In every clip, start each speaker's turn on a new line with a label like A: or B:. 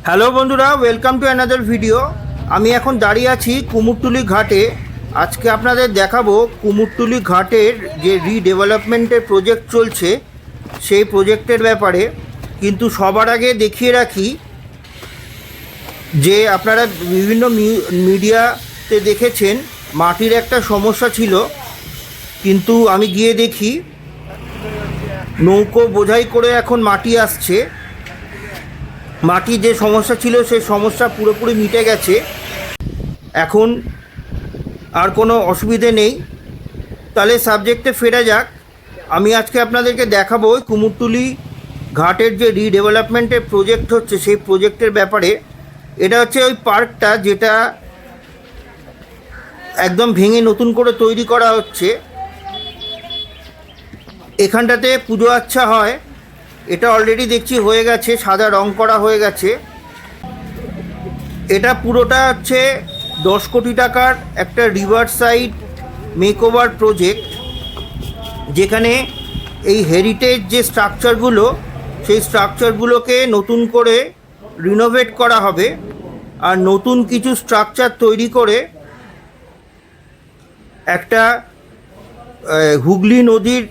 A: Hello বন্ধুরা, welcome to another video. আমি এখন দাঁড়িয়ে আছি কুমোরটুলি ঘাটে। আজকে আপনাদের দেখাবো কুমোরটুলি ঘাটের যে রিডেভেলপমেন্টের প্রজেক্ট চলছে সেই প্রজেক্টের ব্যাপারে। কিন্তু সবার আগে দেখিয়ে রাখি যে আপনারা বিভিন্ন মিডিয়াতে দেখেছেন মাটির একটা সমস্যা ছিল, কিন্তু আমি গিয়ে দেখি নৌকো বোঝাই করে এখন মাটি আসছে। মাটির যে সমস্যা ছিল সেই সমস্যা পুরোপুরি মিটে গেছে, এখন আর কোনো অসুবিধে নেই। তাহলে সাবজেক্টে ফেরা যাক। আমি আজকে আপনাদেরকে দেখাবো কুমোরটুলি ঘাটের যে রিডেভেলপমেন্টের প্রজেক্ট হচ্ছে সেই প্রজেক্টের ব্যাপারে। এটা হচ্ছে ওই পার্কটা যেটা একদম ভেঙে নতুন করে তৈরি করা হচ্ছে। এখানটাতে পুজো আচ্ছা হয়, এটা অলরেডি দেখছি হয়ে গেছে, সাদা রং করা হয়ে গেছে। এটা পুরোটা হচ্ছে 10 কোটি টাকার একটা রিভার সাইড মেকওভার প্রজেক্ট, যেখানে এই হেরিটেজ যে স্ট্রাকচারগুলো সেই স্ট্রাকচারগুলোকে নতুন করে রিনোভেট করা হবে, আর নতুন কিছু স্ট্রাকচার তৈরি করে একটা হুগলি নদীর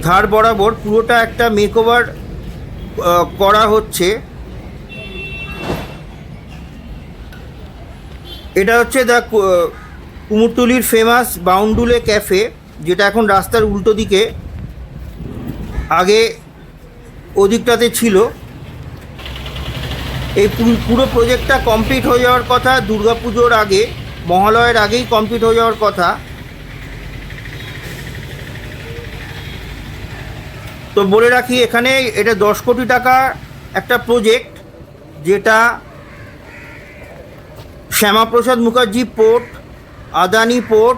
A: ধার বরাবর পুরোটা একটা মেকওভার করা হচ্ছে। এটা হচ্ছে দ্য কুমোরটুলির ফেমাস বাউন্ডুলে ক্যাফে, যেটা এখন রাস্তার উল্টো দিকে, আগে ওদিকটাতে ছিল। এই পুরো প্রজেক্টটা কমপ্লিট হয়ে যাওয়ার কথা দুর্গাপুজোর আগে, মহালয়ের আগেই কমপ্লিট হয়ে যাওয়ার কথা। তো বলে রাখি, এখানে এটা 10 কোটি টাকা একটা প্রজেক্ট, যেটা শ্যামাপ্রসাদ মুখার্জি পোর্ট, আদানি পোর্ট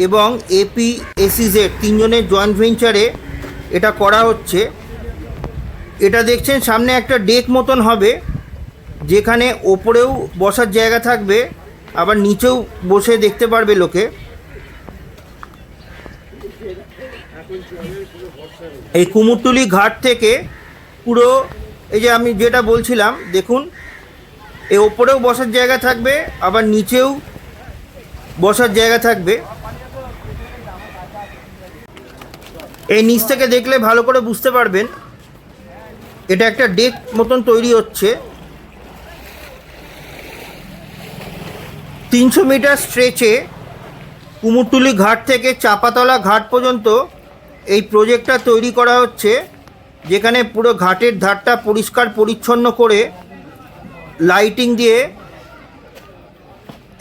A: এবং APSEZ তিনজনের জয়েন্ট ভেঞ্চারে এটা করা হচ্ছে। এটা দেখছেন সামনে একটা ডেক মতন হবে, যেখানে ওপরেও বসার জায়গা থাকবে, আবার নিচেও বসে দেখতে পারবে লোকে। এই কুমোরটুলি ঘাট থেকে পুরো এই যে আমি যেটা বলছিলাম, দেখুন এই ওপরেও বসার জায়গা থাকবে, আবার নিচেও বসার জায়গা থাকবে। এই নিচ থেকে দেখলে ভালো করে বুঝতে পারবেন এটা একটা ডেক মতন তৈরি হচ্ছে। 300 মিটার স্ট্রেচে কুমোরটুলি ঘাট থেকে চাপাতলা ঘাট পর্যন্ত এই প্রজেক্টটা তৈরি করা হচ্ছে, যেখানে পুরো ঘাটের ধারটা পরিষ্কার পরিচ্ছন্ন করে লাইটিং দিয়ে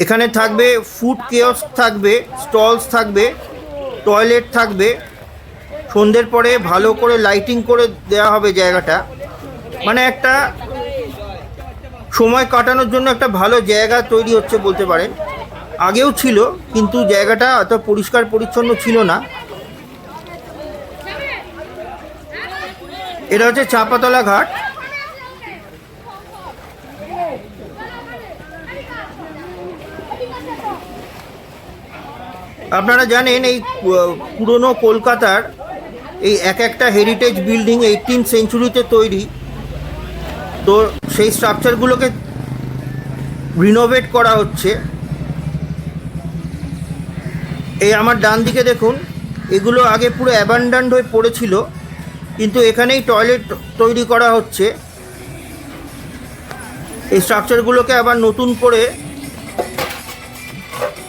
A: এখানে থাকবে ফুড কিয়স্ক থাকবে, স্টলস থাকবে, টয়লেট থাকবে। সন্ধ্যের পরে ভালো করে লাইটিং করে দেওয়া হবে জায়গাটা, মানে একটা সময় কাটানোর জন্য একটা ভালো জায়গা তৈরি হচ্ছে বলতে পারেন। আগেও ছিল, কিন্তু জায়গাটা অত পরিষ্কার পরিচ্ছন্ন ছিল না। এটা হচ্ছে চাপাতলা ঘাট। আপনারা জানেন এই পুরনো কলকাতার এই এক একটা হেরিটেজ বিল্ডিং 18th সেঞ্চুরিতে তৈরি, তো সেই স্ট্রাকচারগুলোকে রিনোভেট করা হচ্ছে। এই আমার ডান দিকে দেখুন, এগুলো আগে পুরো অ্যাবান্ডান্ড হয়ে পড়েছিল, কিন্তু এখানেই টয়লেট তৈরি করা হচ্ছে। এই স্ট্রাকচারগুলোকে আবার নতুন করে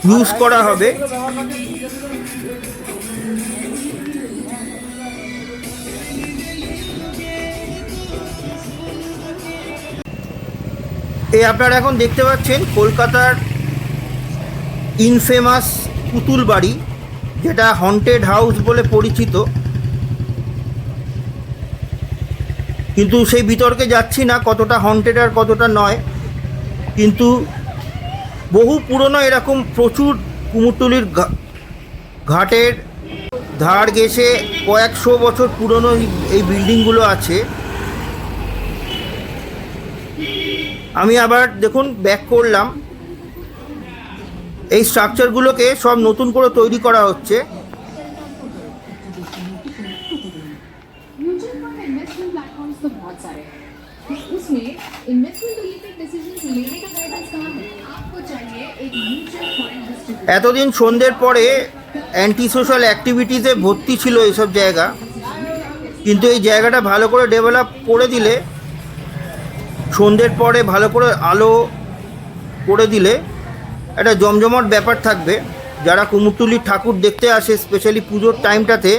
A: ইউজ করা হবে। এই আপনারা এখন দেখতে পাচ্ছেন কলকাতার ইনফেমাস পুতুল বাড়ি, যেটা হন্টেড হাউস বলে পরিচিত, কিন্তু সেই বিতর্কে যাচ্ছি না কতটা হন্টেড আর কতটা নয়। কিন্তু বহু পুরনো এরকম প্রচুর কুমোরটুলির ঘাটের ধার ঘেঁষে কয়েকশো বছর পুরনো এই বিল্ডিংগুলো আছে। আমি আবার দেখুন ব্যাক করলাম, এই স্ট্রাকচারগুলোকে সব নতুন করে তৈরি করা হচ্ছে। এতদিন সন্ধ্যের পরে অ্যান্টি সোশ্যাল অ্যাক্টিভিটিসে ভর্তি ছিল এইসব জায়গা, কিন্তু এই জায়গাটা ভালো করে ডেভেলপ করে দিলে, সন্ধ্যের পরে ভালো করে আলো করে দিলে একটা জমজমাট ব্যাপার থাকবে। যারা কুমোরটুলির ঠাকুর দেখতে আসে স্পেশালি পুজোর টাইমটাতে,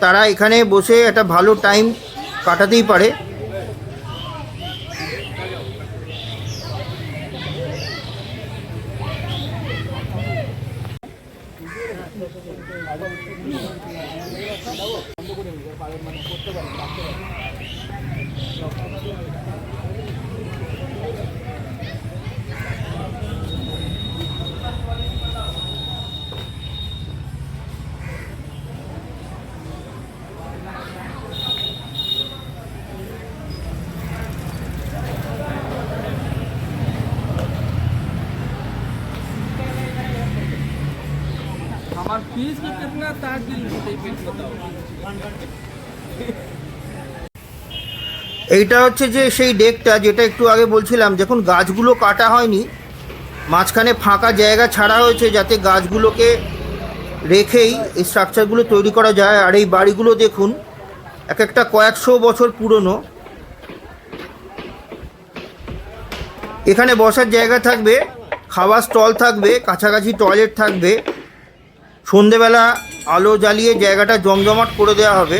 A: তারা এখানে বসে একটা ভালো টাইম কাটাতেই পারে।
B: हमार फीस में कितना तार की बताओ।
A: এইটা হচ্ছে যে সেই ডেকটা, যেটা একটু আগে বলছিলাম, যখন গাছগুলো কাটা হয়নি, মাঝখানে ফাঁকা জায়গা ছাড়া হয়েছে যাতে গাছগুলোকে রেখেই এই স্ট্রাকচারগুলো তৈরি করা যায়। আর এই বাড়িগুলো দেখুন, এক একটা কয়েকশো বছর পুরনো। এখানে বসার জায়গা থাকবে, খাওয়ার স্টল থাকবে, কাছাকাছি টয়লেট থাকবে। সন্ধেবেলা আলো জ্বালিয়ে জায়গাটা জমজমাট করে দেওয়া হবে।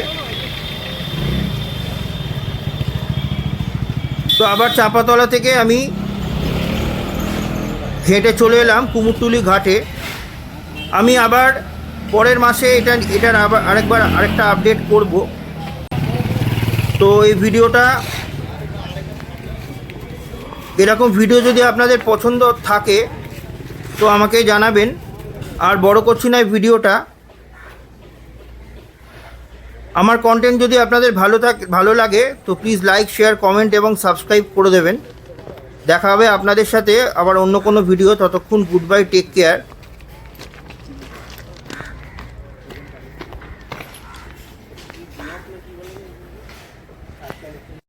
A: তো আবার চাপাতলা থেকে আমি হেঁটে চলে এলাম কুমোরটুলি ঘাটে। আমি আবার পরের মাসে এটার আবার আরেকটা আপডেট করব। তো এই ভিডিওটা, এরকম ভিডিও যদি আপনাদের পছন্দ থাকে তো আমাকে জানাবেন। আর বড় করছি না এই ভিডিওটা। আমার কন্টেন্ট যদি আপনাদের ভালো লাগে তো প্লিজ লাইক, শেয়ার, কমেন্ট এবং সাবস্ক্রাইব করে দেবেন। দেখা হবে আপনাদের সাথে আবার অন্য কোনো ভিডিও। ততক্ষণ গুড বাই, টেক কেয়ার।